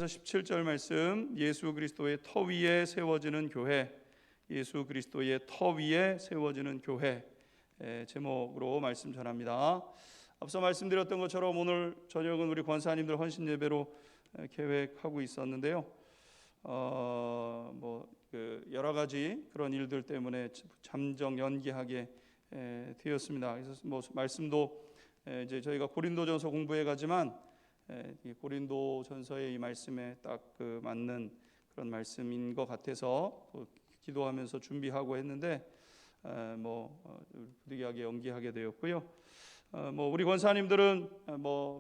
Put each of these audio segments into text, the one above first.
17절 말씀, 예수 그리스도의 터 위에 세워지는 교회, 예수 그리스도의 터 위에 세워지는 교회 제목으로 말씀 전합니다. 앞서 말씀드렸던 것처럼 오늘 저녁은 우리 권사님들 헌신 예배로 계획하고 있었는데요. 여러 가지 그런 일들 때문에 잠정 연기하게 되었습니다. 그래서 말씀도 이제 저희가 고린도전서 공부해 가지만 이 고린도전서의 이 말씀에 딱 그 맞는 그런 말씀인 것 같아서 기도하면서 준비하고 했는데 부득이하게 연기하게 되었고요. 우리 권사님들은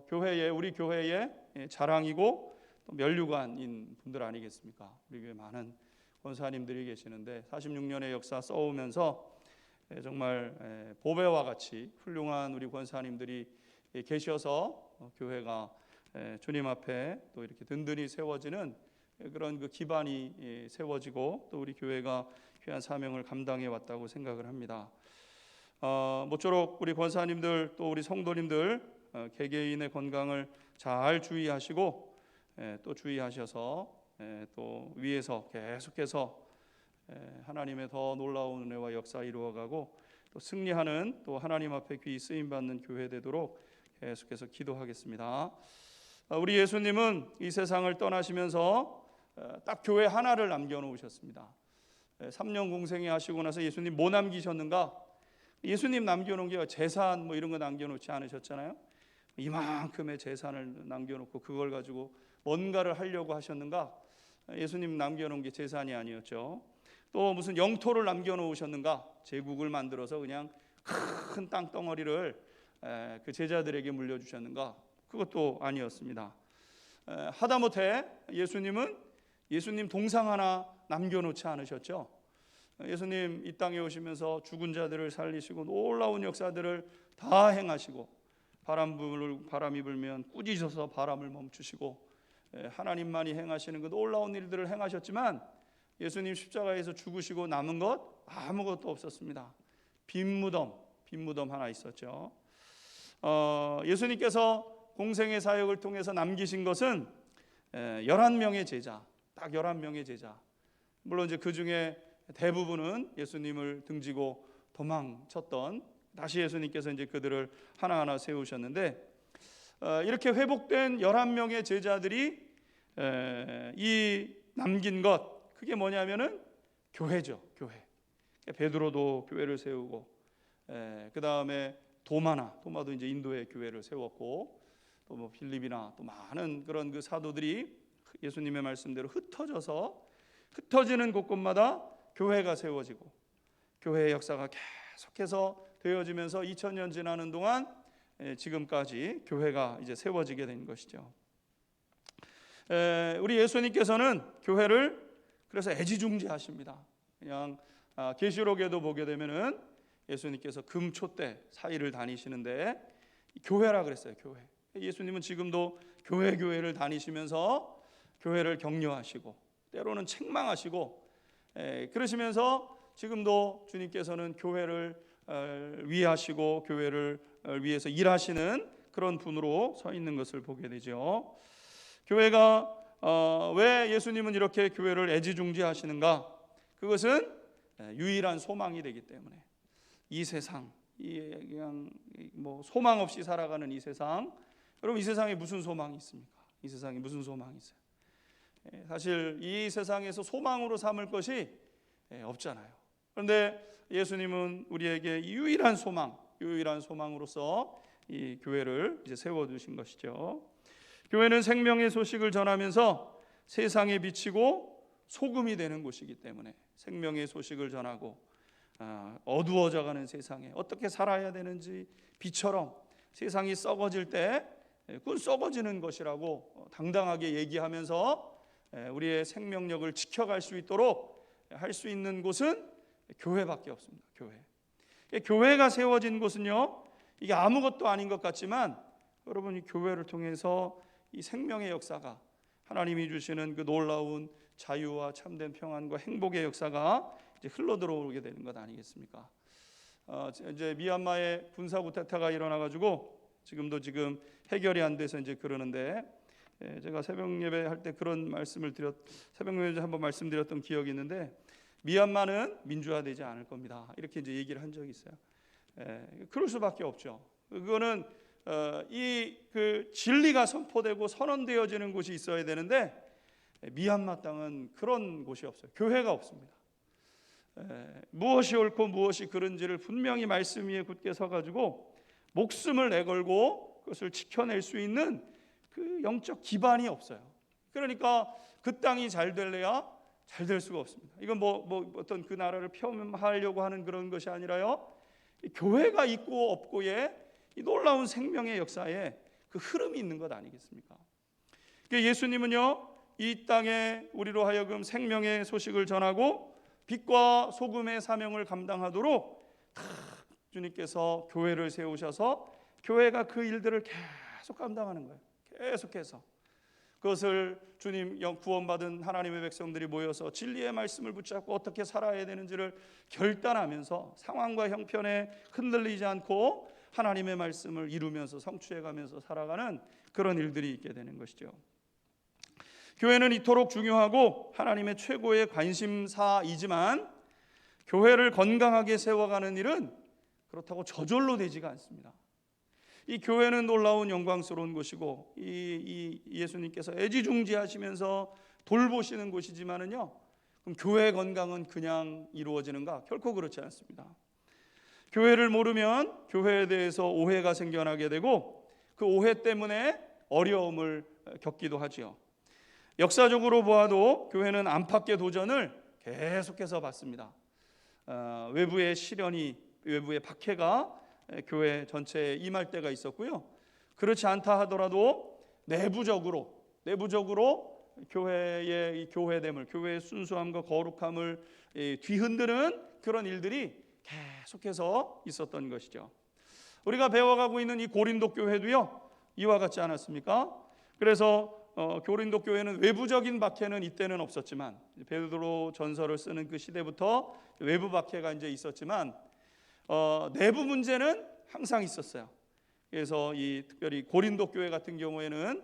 교회에 우리 교회의 자랑이고 또 면류관인 분들 아니겠습니까? 우리 교회 많은 권사님들이 계시는데 46년의 역사 써오면서 정말 보배와 같이 훌륭한 우리 권사님들이 계셔서 교회가 주님 앞에 또 이렇게 든든히 세워지는 그런 그 기반이 세워지고 또 우리 교회가 귀한 사명을 감당해 왔다고 생각을 합니다. 모쪼록 우리 권사님들 또 우리 성도님들 개개인의 건강을 잘 주의하시고 또 주의하셔서 또 위에서 계속해서 하나님의 더 놀라운 은혜와 역사 이루어가고 또 승리하는 또 하나님 앞에 귀히 쓰임받는 교회 되도록 계속해서 기도하겠습니다. 우리 예수님은 이 세상을 떠나시면서 딱 교회 하나를 남겨놓으셨습니다. 3년 공생애 하시고 나서 예수님 뭐 남기셨는가? 예수님 남겨놓은 게 재산 이런 거 남겨놓지 않으셨잖아요. 이만큼의 재산을 남겨놓고 그걸 가지고 뭔가를 하려고 하셨는가? 예수님 남겨놓은 게 재산이 아니었죠. 또 무슨 영토를 남겨놓으셨는가? 제국을 만들어서 그냥 큰 땅덩어리를 그 제자들에게 물려주셨는가? 그것도 아니었습니다. 하다못해 예수님 동상 하나 남겨놓지 않으셨죠. 예수님 이 땅에 오시면서 죽은 자들을 살리시고 놀라운 역사들을 다 행하시고 바람이 불면 꾸짖어서 바람을 멈추시고 하나님만이 행하시는 그 놀라운 일들을 행하셨지만 예수님 십자가에서 죽으시고 남은 것 아무것도 없었습니다. 빈 무덤 하나 있었죠. 예수님께서 공생의 사역을 통해서 남기신 것은 11명의 제자, 딱 11명의 제자. 물론 이제 그 중에 대부분은 예수님을 등지고 도망쳤던, 다시 예수님께서 이제 그들을 하나하나 세우셨는데 이렇게 회복된 11명의 제자들이 이 남긴 것, 그게 뭐냐면은 교회죠. 교회. 베드로도 교회를 세우고 그 다음에 도마도 이제 인도의 교회를 세웠고 또 빌립이나 또 많은 그런 그 사도들이 예수님의 말씀대로 흩어지는 곳곳마다 교회가 세워지고 교회의 역사가 계속해서 되어지면서 2000년 지나는 동안 지금까지 교회가 이제 세워지게 된 것이죠. 우리 예수님께서는 교회를 그래서 애지중지하십니다. 그냥 계시록에도 보게 되면은 예수님께서 금초대 사이를 다니시는데 교회라 그랬어요. 교회. 예수님은 지금도 교회를 다니시면서 교회를 격려하시고 때로는 책망하시고 그러시면서 지금도 주님께서는 교회를 위하시고 교회를 위해서 일하시는 그런 분으로 서 있는 것을 보게 되죠. 교회가 왜 예수님은 이렇게 교회를 애지중지하시는가? 그것은 유일한 소망이 되기 때문에 이 세상, 그냥 소망 없이 살아가는 이 세상, 여러분 이 세상에 무슨 소망이 있습니까? 이 세상에 무슨 소망이 있어요? 사실 이 세상에서 소망으로 삼을 것이 없잖아요. 그런데 예수님은 우리에게 유일한 소망으로서 이 교회를 이제 세워두신 것이죠. 교회는 생명의 소식을 전하면서 세상에 비치고 소금이 되는 곳이기 때문에 생명의 소식을 전하고 어두워져가는 세상에 어떻게 살아야 되는지 빛처럼 세상이 썩어질 때 그건 썩어지는 것이라고 당당하게 얘기하면서 우리의 생명력을 지켜갈 수 있도록 할 수 있는 곳은 교회밖에 없습니다. 교회가 세워진 곳은요, 이게 아무것도 아닌 것 같지만 여러분 이 교회를 통해서 이 생명의 역사가 하나님이 주시는 그 놀라운 자유와 참된 평안과 행복의 역사가 이제 흘러 들어오게 되는 것 아니겠습니까? 이제 미얀마에 군사 쿠데타가 일어나가지고 지금 해결이 안 돼서 이제 그러는데 제가 새벽 예배 할 때 그런 말씀을 새벽 예배 한번 말씀드렸던 기억이 있는데, 미얀마는 민주화되지 않을 겁니다. 이렇게 이제 얘기를 한 적이 있어요. 그럴 수밖에 없죠. 그거는 그 진리가 선포되고 선언되어지는 곳이 있어야 되는데, 미얀마 땅은 그런 곳이 없어요. 교회가 없습니다. 무엇이 옳고 무엇이 그른지를 분명히 말씀 위에 굳게 서가지고 목숨을 내걸고 그것을 지켜낼 수 있는 그 영적 기반이 없어요. 그러니까 그 땅이 잘 될래야 잘 될 수가 없습니다. 이건 뭐 어떤 그 나라를 폄하하려고 하는 그런 것이 아니라요, 교회가 있고 없고의 이 놀라운 생명의 역사에 그 흐름이 있는 것 아니겠습니까? 예수님은요, 이 땅에 우리로 하여금 생명의 소식을 전하고 빛과 소금의 사명을 감당하도록 주님께서 교회를 세우셔서 교회가 그 일들을 계속 감당하는 거예요. 계속해서 그것을 주님 구원받은 하나님의 백성들이 모여서 진리의 말씀을 붙잡고 어떻게 살아야 되는지를 결단하면서 상황과 형편에 흔들리지 않고 하나님의 말씀을 이루면서 성취해가면서 살아가는 그런 일들이 있게 되는 것이죠. 교회는 이토록 중요하고 하나님의 최고의 관심사이지만 교회를 건강하게 세워가는 일은 그렇다고 저절로 되지가 않습니다. 이 교회는 놀라운 영광스러운 곳이고 이 예수님께서 애지중지하시면서 돌보시는 곳이지만은요, 그럼 교회 건강은 그냥 이루어지는가? 결코 그렇지 않습니다. 교회를 모르면 교회에 대해서 오해가 생겨나게 되고 그 오해 때문에 어려움을 겪기도 하지요. 역사적으로 보아도 교회는 안팎의 도전을 계속해서 받습니다. 외부의 시련이, 외부의 박해가 교회 전체에 임할 때가 있었고요. 그렇지 않다 하더라도 내부적으로 교회의 이 교회됨을, 교회의 순수함과 거룩함을 뒤흔드는 그런 일들이 계속해서 있었던 것이죠. 우리가 배워가고 있는 이 고린도 교회도요, 이와 같지 않았습니까? 그래서 고린도 교회는 외부적인 박해는 이때는 없었지만, 베드로 전서를 쓰는 그 시대부터 외부 박해가 이제 있었지만 내부 문제는 항상 있었어요. 그래서 특별히 고린도 교회 같은 경우에는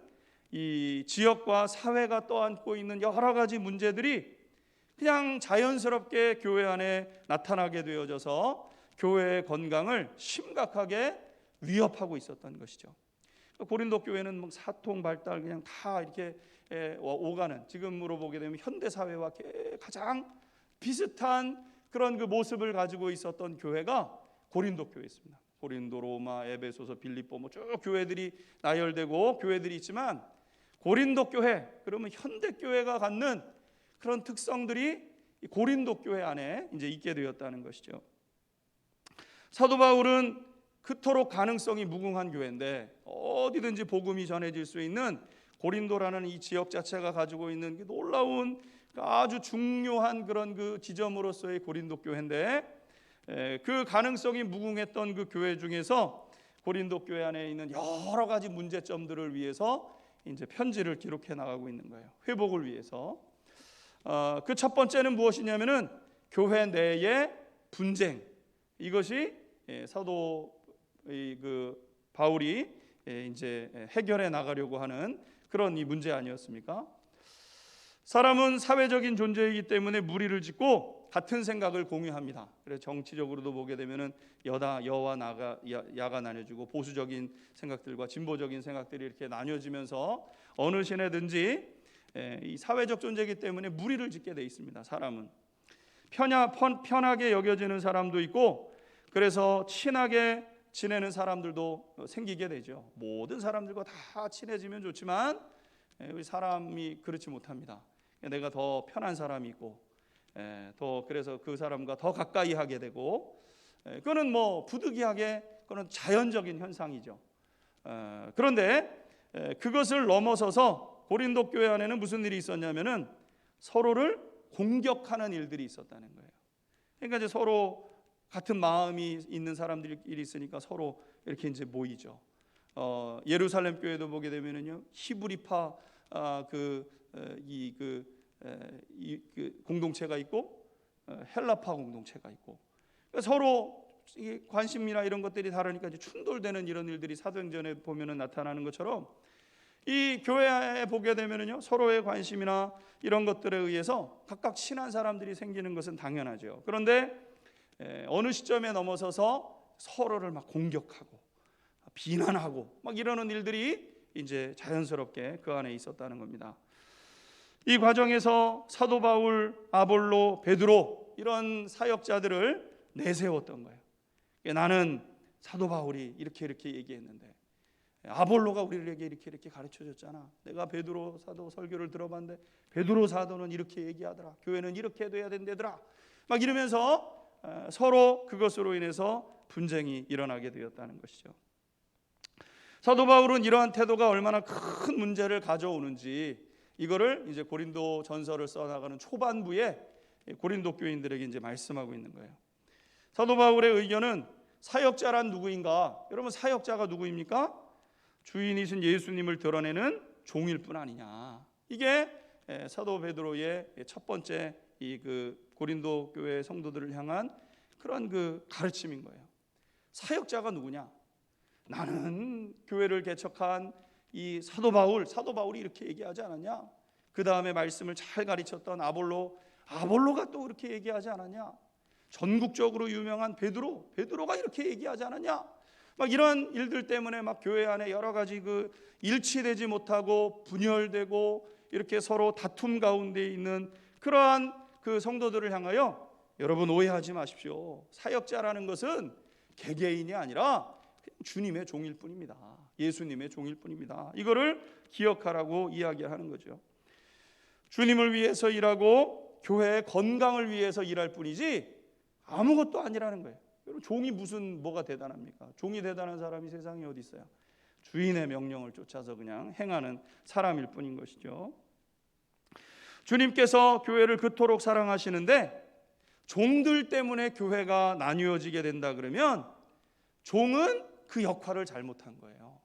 이 지역과 사회가 떠안고 있는 여러 가지 문제들이 그냥 자연스럽게 교회 안에 나타나게 되어져서 교회의 건강을 심각하게 위협하고 있었던 것이죠. 고린도 교회는 뭐 사통 발달 그냥 다 이렇게 오가는, 지금으로 보게 되면 현대 사회와 가장 비슷한 그런 그 모습을 가지고 있었던 교회가 고린도 교회였습니다. 고린도, 로마, 에베소서, 빌립보 뭐 쭉 교회들이 나열되고 교회들이 있지만, 고린도 교회, 그러면 현대 교회가 갖는 그런 특성들이 고린도 교회 안에 이제 있게 되었다는 것이죠. 사도 바울은 그토록 가능성이 무궁한 교회인데 어디든지 복음이 전해질 수 있는 고린도라는 이 지역 자체가 가지고 있는 놀라운 아주 중요한 그런 그 지점으로서의 고린도 교회인데, 그 가능성이 무궁했던 그 교회 중에서 고린도 교회 안에 있는 여러 가지 문제점들을 위해서 이제 편지를 기록해 나가고 있는 거예요. 회복을 위해서. 그 첫 번째는 무엇이냐면은 교회 내의 분쟁. 이것이 사도 바울이 이제 해결해 나가려고 하는 그런 이 문제 아니었습니까? 사람은 사회적인 존재이기 때문에 무리를 짓고 같은 생각을 공유합니다. 그래서 정치적으로도 보게 되면은 여와 야가 나뉘어지고 보수적인 생각들과 진보적인 생각들이 이렇게 나뉘어지면서 어느 시대든지 이 사회적 존재이기 때문에 무리를 짓게 돼 있습니다. 사람은 편하게 여겨지는 사람도 있고, 그래서 친하게 지내는 사람들도 생기게 되죠. 모든 사람들과 다 친해지면 좋지만 우리 사람이 그렇지 못합니다. 내가 더 편한 사람이 있고, 더 그래서 그 사람과 더 가까이 하게 되고, 그거는 뭐 부득이하게 그건 자연적인 현상이죠. 그런데 그것을 넘어서서 고린도 교회 안에는 무슨 일이 있었냐면은 서로를 공격하는 일들이 있었다는 거예요. 그러니까 이제 서로 같은 마음이 있는 사람들이 있으니까 서로 이렇게 이제 모이죠. 예루살렘 교회도 보게 되면은요, 히브리파 그 공동체가 있고 헬라파 공동체가 있고, 그러니까 서로 관심이나 이런 것들이 다르니까 이제 충돌되는 이런 일들이 사도행전에 보면은 나타나는 것처럼 이 교회에 보게 되면은요, 서로의 관심이나 이런 것들에 의해서 각각 친한 사람들이 생기는 것은 당연하죠. 그런데 어느 시점에 넘어서서 서로를 막 공격하고 비난하고 막 이러는 일들이 이제 자연스럽게 그 안에 있었다는 겁니다. 이 과정에서 사도 바울, 아볼로, 베드로 이런 사역자들을 내세웠던 거예요. 나는 사도 바울이 이렇게 얘기했는데, 아볼로가 우리에게 이렇게 가르쳐줬잖아. 내가 베드로 사도 설교를 들어봤는데 베드로 사도는 이렇게 얘기하더라. 교회는 이렇게 돼야 된다더라. 막 이러면서 서로 그것으로 인해서 분쟁이 일어나게 되었다는 것이죠. 사도 바울은 이러한 태도가 얼마나 큰 문제를 가져오는지 이거를 이제 고린도 전서를 써나가는 초반부에 고린도 교인들에게 이제 말씀하고 있는 거예요. 사도 바울의 의견은 사역자란 누구인가? 여러분, 사역자가 누구입니까? 주인이신 예수님을 드러내는 종일 뿐 아니냐. 이게 사도 베드로의 첫 번째 이 그 고린도 교회 성도들을 향한 그런 그 가르침인 거예요. 사역자가 누구냐? 나는 교회를 개척한 이 사도 바울이 이렇게 얘기하지 않았냐? 그 다음에 말씀을 잘 가르쳤던 아볼로가 또 그렇게 얘기하지 않았냐? 전국적으로 유명한 베드로가 이렇게 얘기하지 않았냐? 막 이런 일들 때문에 막 교회 안에 여러 가지 그 일치되지 못하고 분열되고 이렇게 서로 다툼 가운데 있는 그러한 그 성도들을 향하여, 여러분 오해하지 마십시오. 사역자라는 것은 개개인이 아니라 주님의 종일 뿐입니다. 예수님의 종일 뿐입니다. 이거를 기억하라고 이야기하는 거죠. 주님을 위해서 일하고 교회의 건강을 위해서 일할 뿐이지 아무것도 아니라는 거예요. 여러분, 종이 뭐가 대단합니까? 종이 대단한 사람이 세상에 어디 있어요? 주인의 명령을 쫓아서 그냥 행하는 사람일 뿐인 것이죠. 주님께서 교회를 그토록 사랑하시는데 종들 때문에 교회가 나뉘어지게 된다 그러면 종은 그 역할을 잘못한 거예요.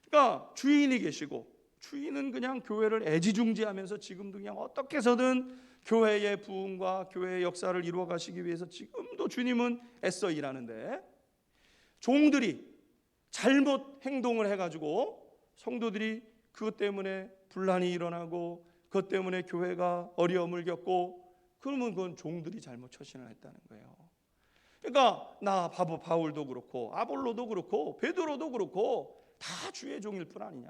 그러니까 주인이 계시고, 주인은 그냥 교회를 애지중지하면서 지금도 그냥 어떻게 해서든 교회의 부흥과 교회의 역사를 이루어 가시기 위해서 지금도 주님은 애써 일하는데, 종들이 잘못 행동을 해가지고 성도들이 그것 때문에 분란이 일어나고 그것 때문에 교회가 어려움을 겪고, 그러면 그건 종들이 잘못 처신을 했다는 거예요. 그러니까 바울도 그렇고 아볼로도 그렇고 베드로도 그렇고 다 주의 종일 뿐 아니냐.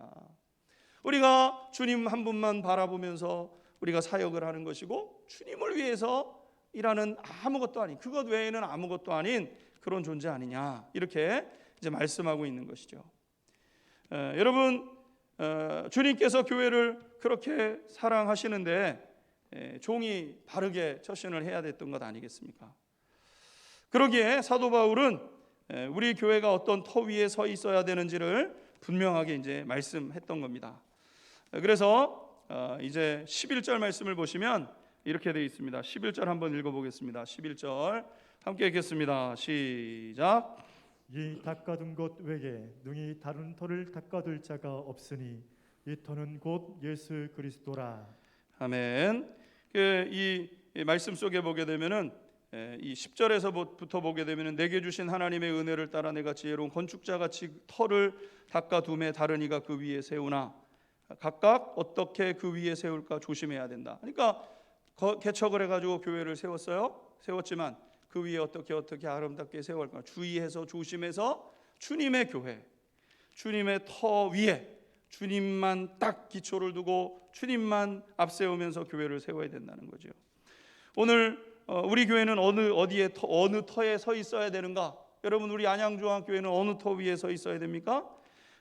우리가 주님 한 분만 바라보면서 우리가 사역을 하는 것이고, 주님을 위해서 일하는 아무것도 아닌, 그것 외에는 아무것도 아닌 그런 존재 아니냐, 이렇게 이제 말씀하고 있는 것이죠. 여러분, 주님께서 교회를 그렇게 사랑하시는데 종이 바르게 처신을 해야 됐던 것 아니겠습니까? 그러기에 사도 바울은 우리 교회가 어떤 터 위에 서 있어야 되는지를 분명하게 이제 말씀했던 겁니다. 그래서 이제 11절 말씀을 보시면 이렇게 되어 있습니다. 11절 한번 읽어보겠습니다. 11절 함께 읽겠습니다. 시작. 이 닦아둔 것 외에 능히 다른 터를 닦아둘 자가 없으니 이 터는 곧 예수 그리스도라. 아멘. 이 말씀 속에 보게 되면은 이 10절에서부터 보게 되면은 내게 주신 하나님의 은혜를 따라 내가 지혜로운 건축자같이 터를 닦아둠에 다른 이가 그 위에 세우나 각각 어떻게 그 위에 세울까 조심해야 된다. 그러니까 개척을 해가지고 교회를 세웠지만 그 위에 어떻게 아름답게 세울까 주의해서 조심해서 주님의 교회, 주님의 터 위에 주님만 딱 기초를 두고 주님만 앞세우면서 교회를 세워야 된다는 거죠. 오늘 우리 교회는 어느 터에 서 있어야 되는가? 여러분, 우리 안양중앙교회는 어느 터 위에 서 있어야 됩니까?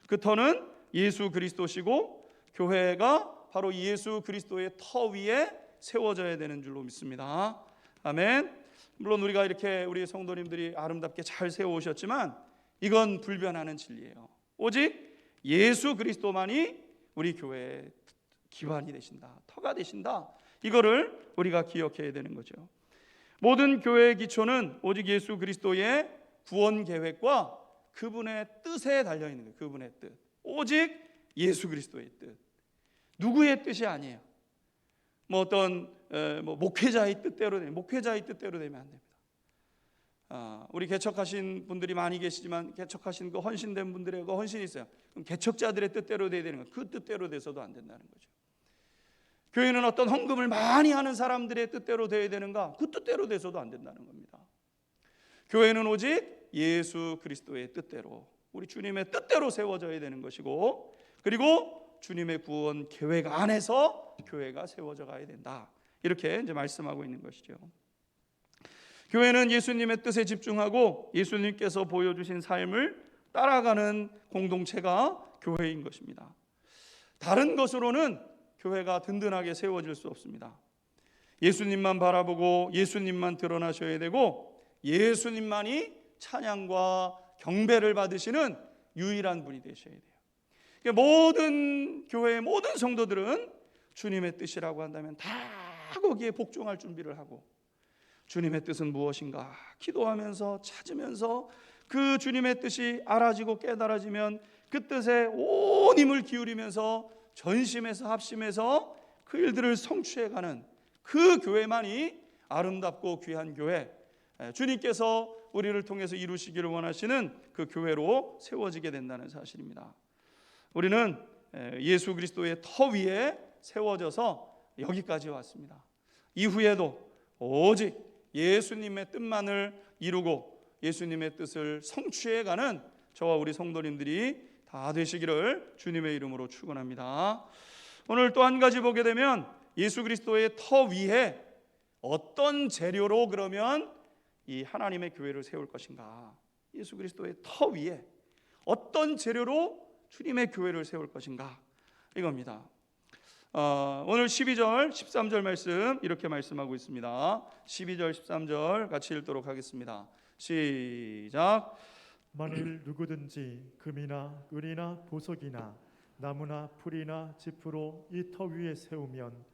그 터는 예수 그리스도시고 교회가 바로 예수 그리스도의 터 위에 세워져야 되는 줄로 믿습니다. 아멘. 물론 우리가 이렇게 우리 성도님들이 아름답게 잘 세워오셨지만 이건 불변하는 진리예요. 오직 예수 그리스도만이 우리 교회의 기반이 되신다, 터가 되신다. 이거를 우리가 기억해야 되는 거죠. 모든 교회의 기초는 오직 예수 그리스도의 구원 계획과 그분의 뜻에 달려 있는 거예요. 그분의 뜻, 오직 예수 그리스도의 뜻, 누구의 뜻이 아니에요. 어떤 목회자의 뜻대로 되면 안 됩니다. 우리 개척하신 분들이 많이 계시지만 개척하신 그 헌신된 분들의 그 헌신이 있어요. 그럼 개척자들의 뜻대로 돼야 되는 거예요. 그 뜻대로 돼서도 안 된다는 거죠. 교회는 어떤 헌금을 많이 하는 사람들의 뜻대로 돼야 되는가? 그 뜻대로 돼서도 안 된다는 겁니다. 교회는 오직 예수 그리스도의 뜻대로, 우리 주님의 뜻대로 세워져야 되는 것이고, 그리고 주님의 구원 계획 안에서 교회가 세워져 가야 된다. 이렇게 이제 말씀하고 있는 것이죠. 교회는 예수님의 뜻에 집중하고 예수님께서 보여주신 삶을 따라가는 공동체가 교회인 것입니다. 다른 것으로는 교회가 든든하게 세워질 수 없습니다. 예수님만 바라보고 예수님만 드러나셔야 되고, 예수님만이 찬양과 경배를 받으시는 유일한 분이 되셔야 돼요. 모든 교회의 모든 성도들은 주님의 뜻이라고 한다면 다 거기에 복종할 준비를 하고, 주님의 뜻은 무엇인가 기도하면서 찾으면서 그 주님의 뜻이 알아지고 깨달아지면 그 뜻에 온 힘을 기울이면서 전심에서 합심해서 그 일들을 성취해가는 그 교회만이 아름답고 귀한 교회, 주님께서 우리를 통해서 이루시기를 원하시는 그 교회로 세워지게 된다는 사실입니다. 우리는 예수 그리스도의 터 위에 세워져서 여기까지 왔습니다. 이후에도 오직 예수님의 뜻만을 이루고 예수님의 뜻을 성취해가는 저와 우리 성도님들이 다 되시기를 주님의 이름으로 축원합니다. 오늘 또 한 가지 보게 되면 예수 그리스도의 터 위에 어떤 재료로 그러면 이 하나님의 교회를 세울 것인가? 예수 그리스도의 터 위에 어떤 재료로 주님의 교회를 세울 것인가? 이겁니다. 오늘 12절 13절 말씀 이렇게 말씀하고 있습니다. 12절 13절 같이 읽도록 하겠습니다. 시작. 만일 누구든지 금이나 은이나 보석이나 나무나 풀이나 짚으로 이 터 위에 세우면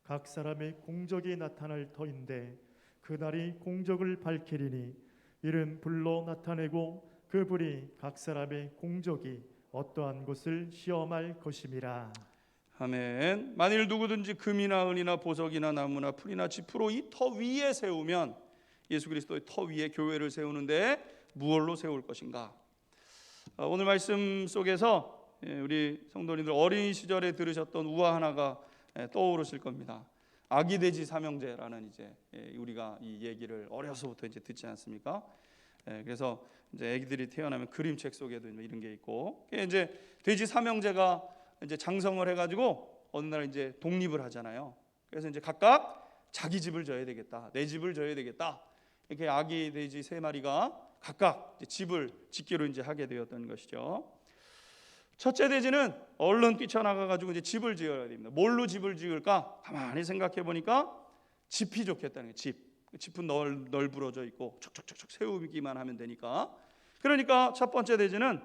각 사람의 공적이 나타날 터인데 그날이 공적을 밝히리니 이는 불로 나타내고 그 불이 각 사람의 공적이 어떠한 것을 시험할 것임이라. 아멘. 만일 누구든지 금이나 은이나 보석이나 나무나 풀이나 짚으로 이 터 위에 세우면, 예수 그리스도의 터 위에 교회를 세우는데 무엇로 세울 것인가? 오늘 말씀 속에서 우리 성도님들 어린 시절에 들으셨던 우화 하나가 떠오르실 겁니다. 아기 돼지 삼형제라는 이제 우리가 이 얘기를 어려서부터 이제 듣지 않습니까? 그래서 이제 아기들이 태어나면 그림책 속에도 이런 게 있고, 이제 돼지 삼형제가 이제 장성을 해가지고 어느 날 이제 독립을 하잖아요. 그래서 이제 각각 자기 집을 져야 되겠다, 내 집을 져야 되겠다. 이렇게 아기 돼지 3마리가 각각 집을 짓기로 이제 하게 되었던 것이죠. 첫째 돼지는 얼른 뛰쳐나가가지고 이제 집을 지어야 됩니다. 뭘로 집을 지을까? 가만히 생각해 보니까 집이 좋겠다는 거예요. 집은 널브러져 있고 촉촉촉촉 세우기만 하면 되니까. 그러니까 첫 번째 돼지는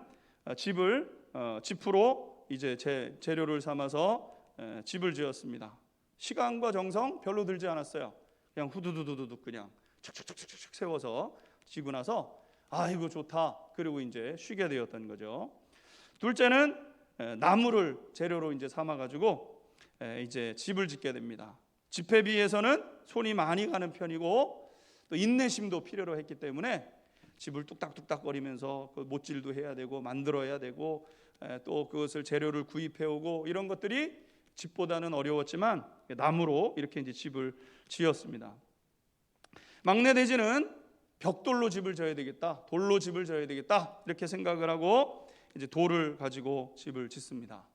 짚으로 이제 재료를 삼아서 집을 지었습니다. 시간과 정성 별로 들지 않았어요. 그냥 후두두두두 그냥 촉촉촉촉 세워서 지고 나서 이거 좋다. 그리고 이제 쉬게 되었던 거죠. 둘째는 나무를 재료로 이제 삼아가지고 이제 집을 짓게 됩니다. 집에 비해서는 손이 많이 가는 편이고 또 인내심도 필요로 했기 때문에 집을 뚝딱뚝딱 거리면서 그 못질도 해야 되고 만들어야 되고 또 그것을 재료를 구입해 오고 이런 것들이 집보다는 어려웠지만 나무로 이렇게 이제 집을 지었습니다. 막내 돼지는 벽돌로 집을 져야 되겠다, 돌로 집을 져야 되겠다 이렇게 생각을 하고 이제 돌을 가지고 집을 짓습니다.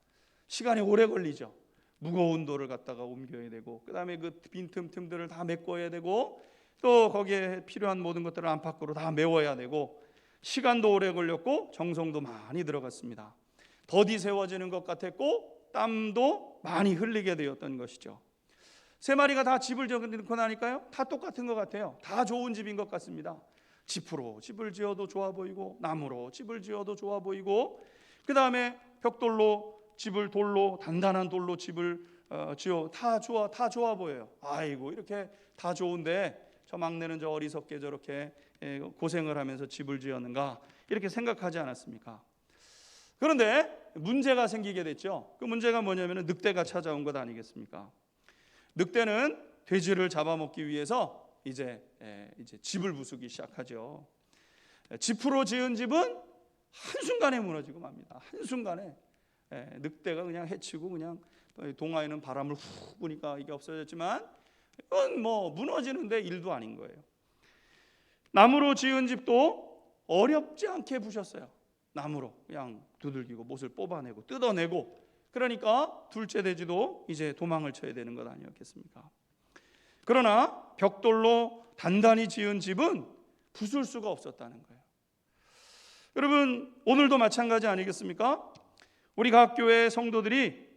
시간이 오래 걸리죠. 무거운 돌을 갖다가 옮겨야 되고 그다음에 그 빈틈들을 다 메꿔야 되고 또 거기에 필요한 모든 것들을 안팎으로 다 메워야 되고 시간도 오래 걸렸고 정성도 많이 들어갔습니다. 더디 세워지는 것 같았고 땀도 많이 흘리게 되었던 것이죠. 3마리가 다 집을 지어놓고 나니까요 다 똑같은 것 같아요. 다 좋은 집인 것 같습니다. 짚으로 집을 지어도 좋아 보이고 나무로 집을 지어도 좋아 보이고 그 다음에 벽돌로 집을 돌로 단단한 돌로 집을 지어 다 좋아 보여요. 아이고 이렇게 다 좋은데 저 막내는 저 어리석게 저렇게 고생을 하면서 집을 지었는가 이렇게 생각하지 않았습니까? 그런데 문제가 생기게 됐죠. 그 문제가 뭐냐면 늑대가 찾아온 것 아니겠습니까? 늑대는 돼지를 잡아먹기 위해서 이제 집을 부수기 시작하죠. 지프로 지은 집은 한순간에 무너지고 맙니다. 한순간에 늑대가 그냥 해치고 그냥 동화에는 바람을 훅 부니까 이게 없어졌지만 이건 뭐 무너지는데 일도 아닌 거예요. 나무로 지은 집도 어렵지 않게 부셨어요. 나무로 그냥 두들기고 못을 뽑아내고 뜯어내고, 그러니까 둘째 돼지도 이제 도망을 쳐야 되는 것 아니었겠습니까? 그러나 벽돌로 단단히 지은 집은 부술 수가 없었다는 거예요. 여러분, 오늘도 마찬가지 아니겠습니까? 우리 각 교회 성도들이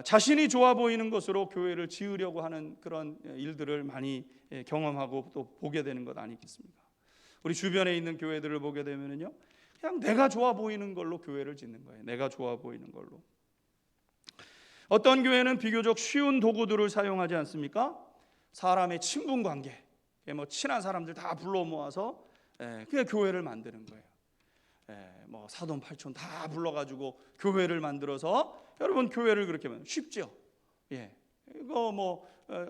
자신이 좋아 보이는 것으로 교회를 지으려고 하는 그런 일들을 많이 경험하고 또 보게 되는 것 아니겠습니까? 우리 주변에 있는 교회들을 보게 되면요, 그냥 내가 좋아 보이는 걸로 교회를 짓는 거예요. 내가 좋아 보이는 걸로. 어떤 교회는 비교적 쉬운 도구들을 사용하지 않습니까? 사람의 친분 관계, 뭐 친한 사람들 다 불러 모아서 그냥 교회를 만드는 거예요. 뭐 사돈 팔촌 다 불러가지고 교회를 만들어서, 여러분 교회를 그렇게 하면 쉽죠. 이거 뭐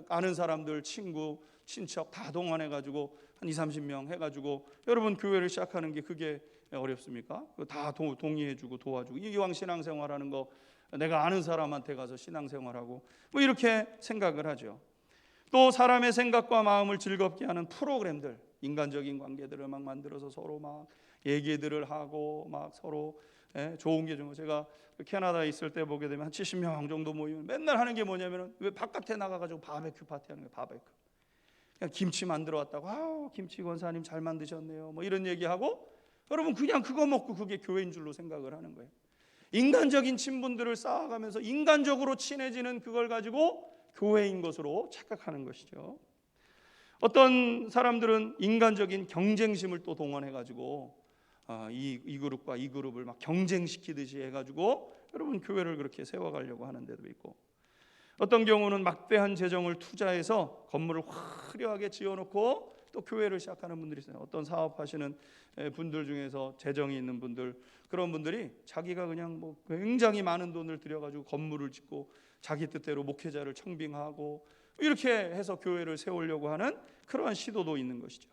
아는 사람들, 친구, 친척 다 동원해가지고 한 20-30명 해가지고 여러분 교회를 시작하는 게 그게 어렵습니까? 다 동의해주고 도와주고, 이왕 신앙생활하는 거 내가 아는 사람한테 가서 신앙생활하고 뭐 이렇게 생각을 하죠. 또 사람의 생각과 마음을 즐겁게 하는 프로그램들, 인간적인 관계들을 막 만들어서 서로 막 얘기들을 하고 막 서로 좋은 게 좀, 제가 캐나다에 있을 때 보게 되면 한 70명 정도 모이면 맨날 하는 게 뭐냐면은 왜 바깥에 나가가지고 바베큐 파티 하는 거예요. 바베큐. 그냥 김치 만들어 왔다고, 김치 권사님 잘 만드셨네요, 뭐 이런 얘기하고, 여러분 그냥 그거 먹고 그게 교회인 줄로 생각을 하는 거예요. 인간적인 친분들을 쌓아가면서 인간적으로 친해지는 그걸 가지고 교회인 것으로 착각하는 것이죠. 어떤 사람들은 인간적인 경쟁심을 또 동원해가지고 이 그룹과 이 그룹을 막 경쟁시키듯이 해가지고 여러분 교회를 그렇게 세워가려고 하는 데도 있고, 어떤 경우는 막대한 재정을 투자해서 건물을 화려하게 지어놓고 또 교회를 시작하는 분들이 있어요. 어떤 사업하시는 분들 중에서 재정이 있는 분들, 그런 분들이 자기가 그냥 뭐 굉장히 많은 돈을 들여가지고 건물을 짓고 자기 뜻대로 목회자를 청빙하고 이렇게 해서 교회를 세우려고 하는 그러한 시도도 있는 것이죠.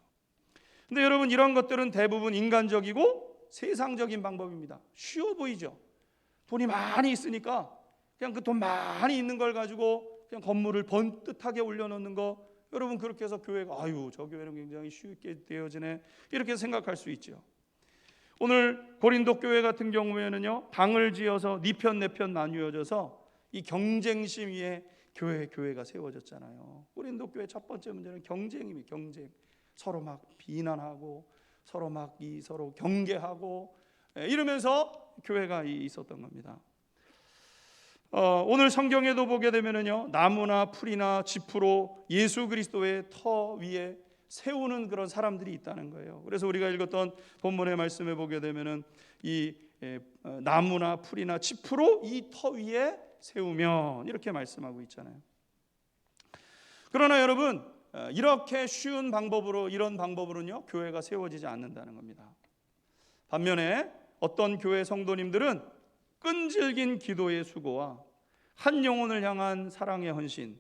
근데 여러분, 이런 것들은 대부분 인간적이고 세상적인 방법입니다. 쉬워 보이죠? 돈이 많이 있으니까 그냥 그 돈 많이 있는 걸 가지고 그냥 건물을 번듯하게 올려놓는 거, 여러분 그렇게 해서 교회가 저 교회는 굉장히 쉽게 되어지네 이렇게 생각할 수 있죠. 오늘 고린도 교회 같은 경우에는요, 당을 지어서 네 편 내 편 나뉘어져서 이 경쟁심 위에 교회가 세워졌잖아요. 고린도 교회 첫 번째 문제는 경쟁입니다. 경쟁. 서로 막 비난하고 서로 막 서로 경계하고 이러면서 교회가 있었던 겁니다. 오늘 성경에도 보게 되면은요, 나무나 풀이나 지프로 예수 그리스도의 터 위에 세우는 그런 사람들이 있다는 거예요. 그래서 우리가 읽었던 본문의 말씀에 보게 되면은 이 나무나 풀이나 지프로 이 터 위에 세우면 이렇게 말씀하고 있잖아요. 그러나 여러분, 이렇게 쉬운 방법으로, 이런 방법으로는요 교회가 세워지지 않는다는 겁니다. 반면에 어떤 교회 성도님들은 끈질긴 기도의 수고와 한 영혼을 향한 사랑의 헌신,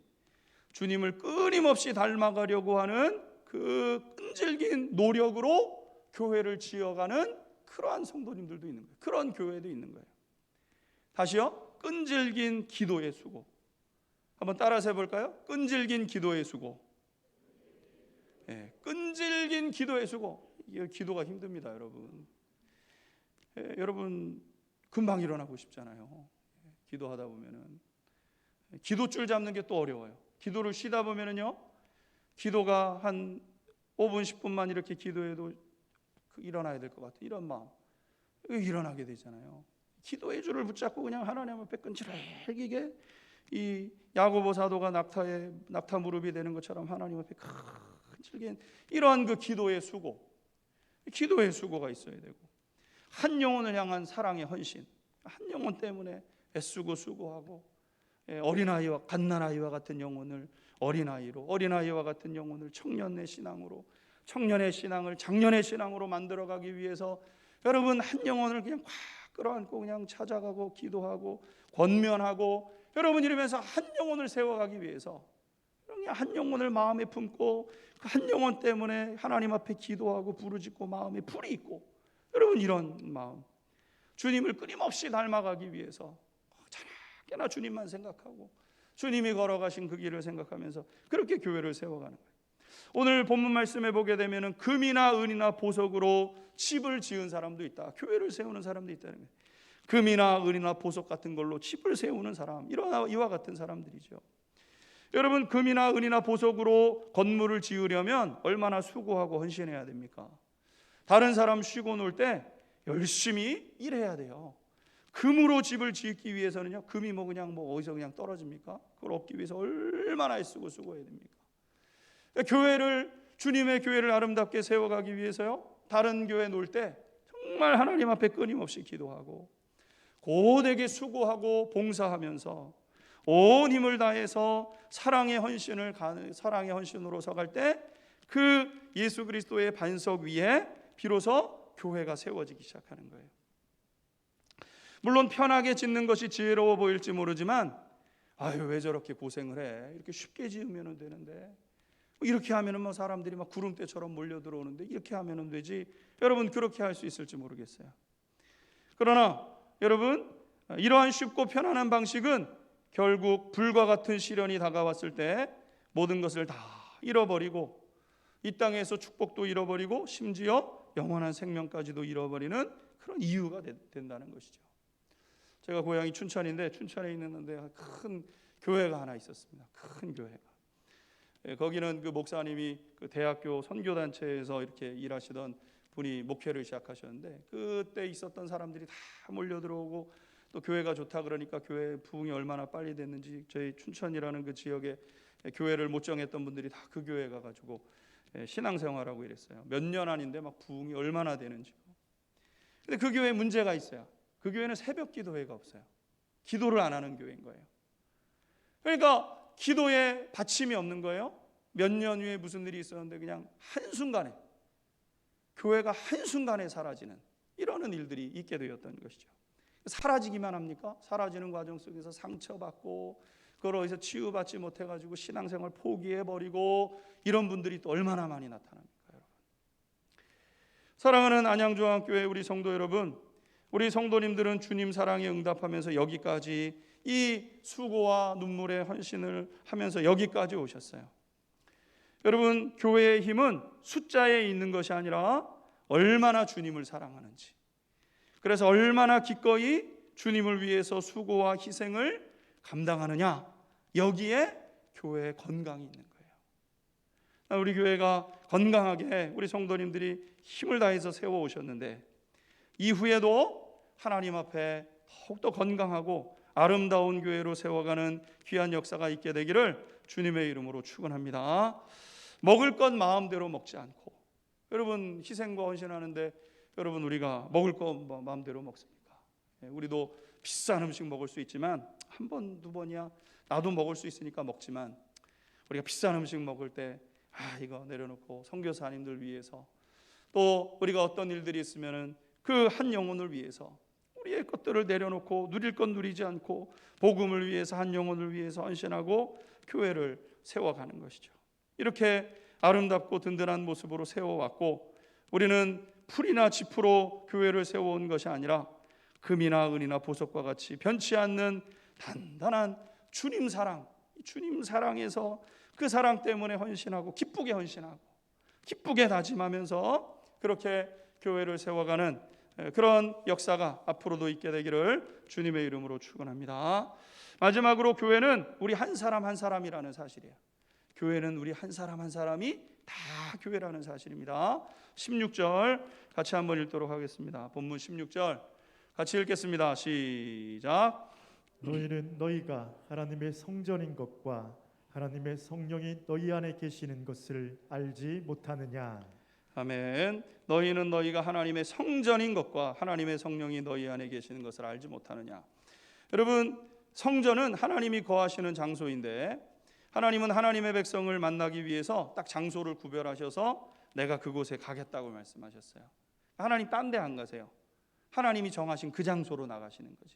주님을 끊임없이 닮아가려고 하는 그 끈질긴 노력으로 교회를 지어가는 그러한 성도님들도 있는 거예요. 그런 교회도 있는 거예요. 다시요, 끈질긴 기도의 수고. 한번 따라서 해볼까요? 끈질긴 기도의 수고. 끈질긴 기도의 수고. 이게 기도가 힘듭니다, 여러분. 여러분 금방 일어나고 싶잖아요. 기도하다 보면은 기도줄 잡는 게 또 어려워요. 기도를 쉬다 보면은요, 기도가 한 5분 10분만 이렇게 기도해도 일어나야 될 것 같아, 이런 마음 일어나게 되잖아요. 기도의 줄을 붙잡고 그냥 하나님 앞에 끈질기게, 이 야고보 사도가 낙타 무릎이 되는 것처럼 하나님 앞에 끈질긴 이러한 그 기도의 수고가 있어야 되고, 한 영혼을 향한 사랑의 헌신, 한 영혼 때문에 애쓰고 수고하고, 어린아이와 갓난아이와 같은 영혼을 어린아이로, 어린아이와 같은 영혼을 청년의 신앙으로, 청년의 신앙을 장년의 신앙으로 만들어가기 위해서 여러분 한 영혼을 그냥 꽉 끌어안고 그냥 찾아가고 기도하고 권면하고, 여러분 이러면서 한 영혼을 세워가기 위해서 그냥 한 영혼을 마음에 품고 그 한 영혼 때문에 하나님 앞에 기도하고 부르짖고 마음에 불이 있고, 여러분 이런 마음, 주님을 끊임없이 닮아가기 위해서 자나깨나 주님만 생각하고 주님이 걸어가신 그 길을 생각하면서 그렇게 교회를 세워가는 거예요. 오늘 본문 말씀에 보게 되면은 금이나 은이나 보석으로 집을 지은 사람도 있다, 교회를 세우는 사람도 있다는 거예요. 금이나 은이나 보석 같은 걸로 집을 세우는 사람, 이와 같은 사람들이죠. 여러분, 금이나 은이나 보석으로 건물을 지으려면 얼마나 수고하고 헌신해야 됩니까? 다른 사람 쉬고 놀 때 열심히 일해야 돼요. 금으로 집을 짓기 위해서는요, 금이 그냥 어디서 그냥 떨어집니까? 그걸 얻기 위해서 얼마나 애쓰고 수고해야 됩니까? 교회를, 주님의 교회를 아름답게 세워가기 위해서요, 다른 교회 놀 때 정말 하나님 앞에 끊임없이 기도하고 고되게 수고하고 봉사하면서 온 힘을 다해서 사랑의 헌신으로 서갈 때 그 예수 그리스도의 반석 위에 비로소 교회가 세워지기 시작하는 거예요. 물론 편하게 짓는 것이 지혜로워 보일지 모르지만, 아유 왜 저렇게 고생을 해, 이렇게 쉽게 지으면 되는데, 이렇게 하면은 사람들이 구름대처럼 몰려 들어오는데 이렇게 하면은 되지, 여러분 그렇게 할 수 있을지 모르겠어요. 그러나 여러분, 이러한 쉽고 편안한 방식은 결국 불과 같은 시련이 다가왔을 때 모든 것을 다 잃어버리고 이 땅에서 축복도 잃어버리고 심지어 영원한 생명까지도 잃어버리는 그런 이유가 된다는 것이죠. 제가 고향이 춘천인데, 춘천에 있는데 큰 교회가 하나 있었습니다. 큰 교회가. 거기는 그 목사님이 그 대학교 선교단체에서 이렇게 일하시던 분이 목회를 시작하셨는데, 그때 있었던 사람들이 다 몰려 들어오고 또 교회가 좋다 그러니까 교회 부흥이 얼마나 빨리 됐는지, 저희 춘천이라는 그 지역에 교회를 못 정했던 분들이 다 그 교회 가가지고 신앙생활하고 이랬어요. 몇 년 아닌데 부흥이 얼마나 되는지. 근데 그 교회에 문제가 있어요. 그 교회는 새벽 기도회가 없어요. 기도를 안 하는 교회인 거예요. 그러니까 기도에 받침이 없는 거예요. 몇 년 후에 무슨 일이 있었는데 그냥 한순간에, 교회가 한순간에 사라지는 이러는 일들이 있게 되었던 것이죠. 사라지기만 합니까? 사라지는 과정 속에서 상처받고 그걸 어디서 치유받지 못해가지고 신앙생활 포기해버리고 이런 분들이 또 얼마나 많이 나타납니까, 여러분? 사랑하는 안양조항교회 우리 성도 여러분, 우리 성도님들은 주님 사랑에 응답하면서 여기까지 이 수고와 눈물의 헌신을 하면서 여기까지 오셨어요. 여러분, 교회의 힘은 숫자에 있는 것이 아니라 얼마나 주님을 사랑하는지, 그래서 얼마나 기꺼이 주님을 위해서 수고와 희생을 감당하느냐, 여기에 교회의 건강이 있는 거예요. 우리 교회가 건강하게 우리 성도님들이 힘을 다해서 세워오셨는데, 이후에도 하나님 앞에 더욱더 건강하고 아름다운 교회로 세워가는 귀한 역사가 있게 되기를 주님의 이름으로 축원합니다. 먹을 것 마음대로 먹지 않고, 여러분 희생과 헌신하는데 여러분 우리가 먹을 거 마음대로 먹습니까? 우리도 비싼 음식 먹을 수 있지만 한 번, 두 번이야 나도 먹을 수 있으니까 먹지만, 우리가 비싼 음식 먹을 때 이거 내려놓고 선교사님들 위해서, 또 우리가 어떤 일들이 있으면은 그 한 영혼을 위해서 우리의 것들을 내려놓고 누릴 건 누리지 않고 복음을 위해서, 한 영혼을 위해서 헌신하고 교회를 세워가는 것이죠. 이렇게 아름답고 든든한 모습으로 세워왔고, 우리는 풀이나 지푸로 교회를 세워온 것이 아니라 금이나 은이나 보석과 같이 변치 않는 단단한 주님 사랑, 주님 사랑에서 그 사랑 때문에 헌신하고 기쁘게 헌신하고 기쁘게 다짐하면서 그렇게 교회를 세워가는 그런 역사가 앞으로도 있게 되기를 주님의 이름으로 축원합니다. 마지막으로, 교회는 우리 한 사람 한 사람이라는 사실이에요. 교회는 우리 한 사람 한 사람이 다 교회라는 사실입니다. 16절 같이 한번 읽도록 하겠습니다. 본문 16절 같이 읽겠습니다. 시작. 너희는 너희가 하나님의 성전인 것과 하나님의 성령이 너희 안에 계시는 것을 알지 못하느냐. 아멘. 너희는 너희가 하나님의 성전인 것과 하나님의 성령이 너희 안에 계시는 것을 알지 못하느냐. 여러분, 성전은 하나님이 거하시는 장소인데, 하나님은 하나님의 백성을 만나기 위해서 딱 장소를 구별하셔서 내가 그곳에 가겠다고 말씀하셨어요. 하나님 딴 데 안 가세요. 하나님이 정하신 그 장소로 나가시는 거지.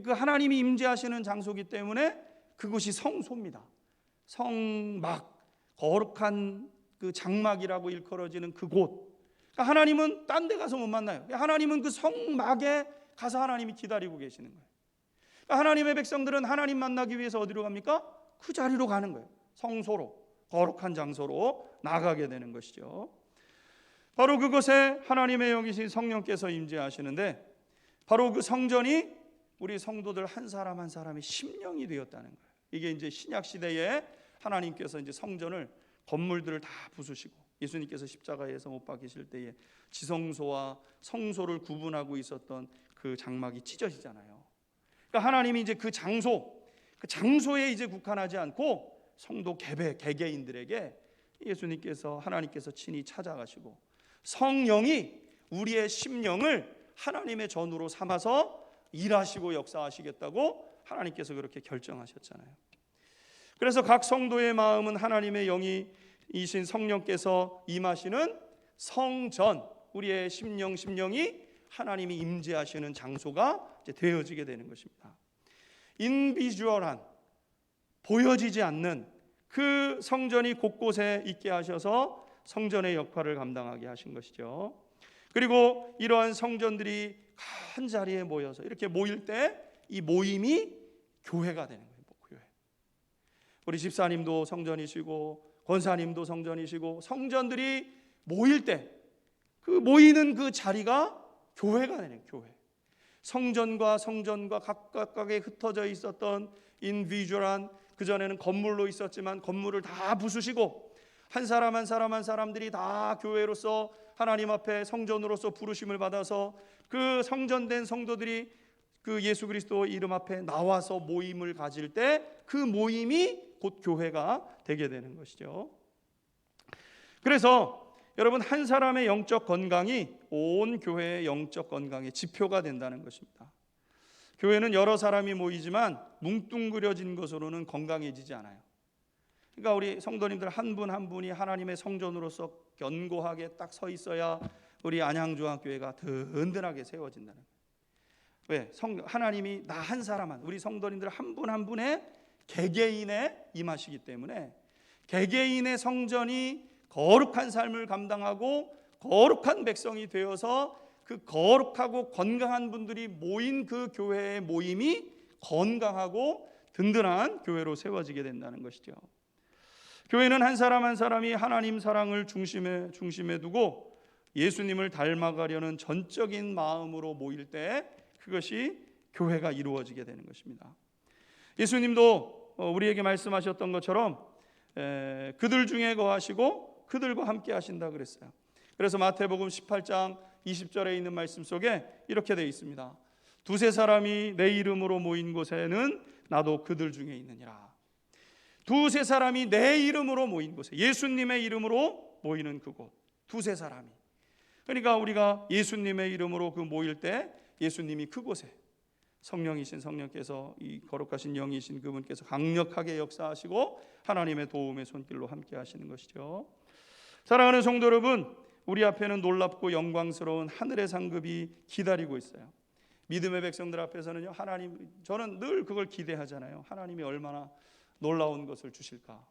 그 하나님이 임재하시는 장소이기 때문에 그곳이 성소입니다. 성막, 거룩한 그 장막이라고 일컬어지는 그곳. 그러니까 하나님은 딴 데 가서 못 만나요. 하나님은 그 성막에 가서 하나님이 기다리고 계시는 거예요. 그러니까 하나님의 백성들은 하나님 만나기 위해서 어디로 갑니까? 그 자리로 가는 거예요. 성소로, 거룩한 장소로 나가게 되는 것이죠. 바로 그곳에 하나님의 영이신 성령께서 임재하시는데, 바로 그 성전이 우리 성도들 한 사람 한 사람의 심령이 되었다는 거예요. 이게 이제 신약 시대에 하나님께서 이제 성전을, 건물들을 다 부수시고, 예수님께서 십자가에서 못 박히실 때에 지성소와 성소를 구분하고 있었던 그 장막이 찢어지잖아요. 그러니까 하나님이 이제 그 장소에 이제 국한하지 않고 성도 개개인들에게 예수님께서, 하나님께서 친히 찾아가시고 성령이 우리의 심령을 하나님의 전으로 삼아서 일하시고 역사하시겠다고 하나님께서 그렇게 결정하셨잖아요. 그래서 각 성도의 마음은 하나님의 영이신 성령께서 임하시는 성전, 우리의 심령이 하나님이 임재하시는 장소가 이제 되어지게 되는 것입니다. 인비주얼한, 보여지지 않는 그 성전이 곳곳에 있게 하셔서 성전의 역할을 감당하게 하신 것이죠. 그리고 이러한 성전들이 한 자리에 모여서 이렇게 모일 때 이 모임이 교회가 되는 거예요. 교회. 우리 집사님도 성전이시고 권사님도 성전이시고, 성전들이 모일 때 그 모이는 그 자리가 교회가 되는 교회. 성전과 각각에 흩어져 있었던 인비주얼한, 그전에는 건물로 있었지만 건물을 다 부수시고 한 사람 한 사람들이 다 교회로서 하나님 앞에 성전으로서 부르심을 받아서 그 성전된 성도들이 그 예수 그리스도 이름 앞에 나와서 모임을 가질 때 그 모임이 곧 교회가 되게 되는 것이죠. 그래서 여러분, 한 사람의 영적 건강이 온 교회의 영적 건강의 지표가 된다는 것입니다. 교회는 여러 사람이 모이지만 뭉뚱그려진 것으로는 건강해지지 않아요. 그러니까 우리 성도님들 한 분 한 분이 하나님의 성전으로서 견고하게 딱 서 있어야 우리 안양중앙교회가 든든하게 세워진다는 거예요. 왜? 하나님이 나 한 사람만, 우리 성도님들 한 분 한 분의 개개인에 임하시기 때문에 개개인의 성전이 거룩한 삶을 감당하고 거룩한 백성이 되어서 그 거룩하고 건강한 분들이 모인 그 교회의 모임이 건강하고 든든한 교회로 세워지게 된다는 것이죠. 교회는 한 사람 한 사람이 하나님 사랑을 중심에 두고 예수님을 닮아가려는 전적인 마음으로 모일 때 그것이 교회가 이루어지게 되는 것입니다. 예수님도 우리에게 말씀하셨던 것처럼 그들 중에 거하시고 그들과 함께 하신다 그랬어요. 그래서 마태복음 18장 20절에 있는 말씀 속에 이렇게 되어 있습니다. 두세 사람이 내 이름으로 모인 곳에는 나도 그들 중에 있느니라. 두세 사람이 내 이름으로 모인 곳에, 예수님의 이름으로 모이는 그곳, 두세 사람이. 그러니까 우리가 예수님의 이름으로 그 모일 때 예수님이 그곳에, 성령이신 성령께서, 이 거룩하신 영이신 그분께서 강력하게 역사하시고 하나님의 도움의 손길로 함께 하시는 것이죠. 사랑하는 성도 여러분, 우리 앞에는 놀랍고 영광스러운 하늘의 상급이 기다리고 있어요. 믿음의 백성들 앞에서는요, 하나님, 저는 늘 그걸 기대하잖아요. 하나님이 얼마나 놀라운 것을 주실까.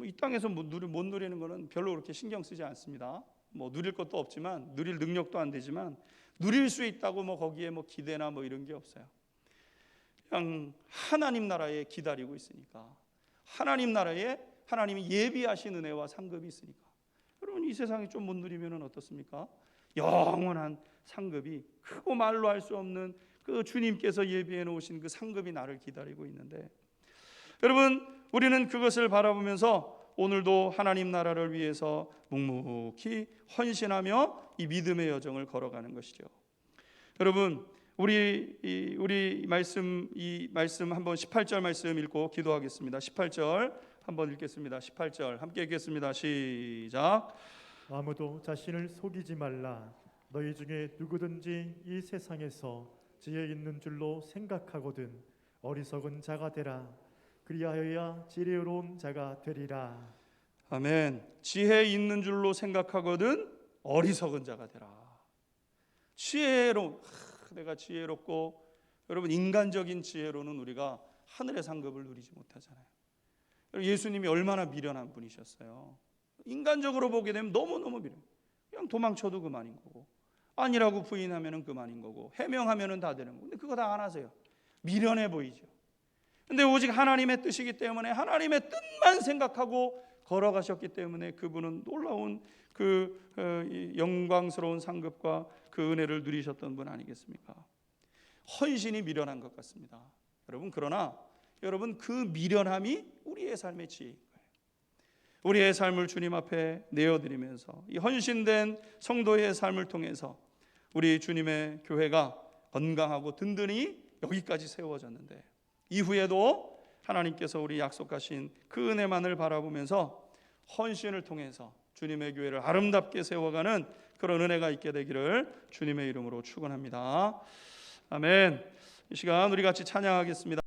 이 땅에서 못 누리는 거는 별로 그렇게 신경 쓰지 않습니다. 누릴 것도 없지만, 누릴 능력도 안 되지만, 누릴 수 있다고 거기에 기대나 이런 게 없어요. 그냥 하나님 나라에 기다리고 있으니까, 하나님 나라에 하나님이 예비하신 은혜와 상급이 있으니까. 여러분, 이 세상에 좀 못 누리면 어떻습니까? 영원한 상급이, 크고 말로 할 수 없는 그 주님께서 예비해 놓으신 그 상급이 나를 기다리고 있는데, 여러분, 우리는 그것을 바라보면서 오늘도 하나님 나라를 위해서 묵묵히 헌신하며 이 믿음의 여정을 걸어가는 것이죠. 여러분, 우리 말씀, 이 말씀 한번 18절 말씀 읽고 기도하겠습니다. 18절 한번 읽겠습니다. 18절 함께 읽겠습니다. 시작. 아무도 자신을 속이지 말라. 너희 중에 누구든지 이 세상에서 지혜 있는 줄로 생각하거든 어리석은 자가 되라. 그리하여야 지혜로운 자가 되리라. 아멘. 지혜 있는 줄로 생각하거든 어리석은 자가 되라. 내가 지혜롭고, 여러분, 인간적인 지혜로는 우리가 하늘의 상급을 누리지 못하잖아요. 예수님이 얼마나 미련한 분이셨어요. 인간적으로 보게 되면 너무너무 미련. 그냥 도망쳐도 그만인 거고, 아니라고 부인하면 그만인 거고, 해명하면 다 되는 거고. 근데 그거 다 안 하세요. 미련해 보이죠. 근데 오직 하나님의 뜻이기 때문에 하나님의 뜻만 생각하고 걸어가셨기 때문에 그분은 놀라운 그 영광스러운 상급과 그 은혜를 누리셨던 분 아니겠습니까? 헌신이 미련한 것 같습니다. 여러분, 그러나 여러분, 그 미련함이 우리의 삶의 지혜인 거예요. 우리의 삶을 주님 앞에 내어드리면서 이 헌신된 성도의 삶을 통해서 우리 주님의 교회가 건강하고 든든히 여기까지 세워졌는데, 이후에도 하나님께서 우리 약속하신 그 은혜만을 바라보면서 헌신을 통해서 주님의 교회를 아름답게 세워가는 그런 은혜가 있게 되기를 주님의 이름으로 축원합니다. 아멘. 이 시간 우리 같이 찬양하겠습니다.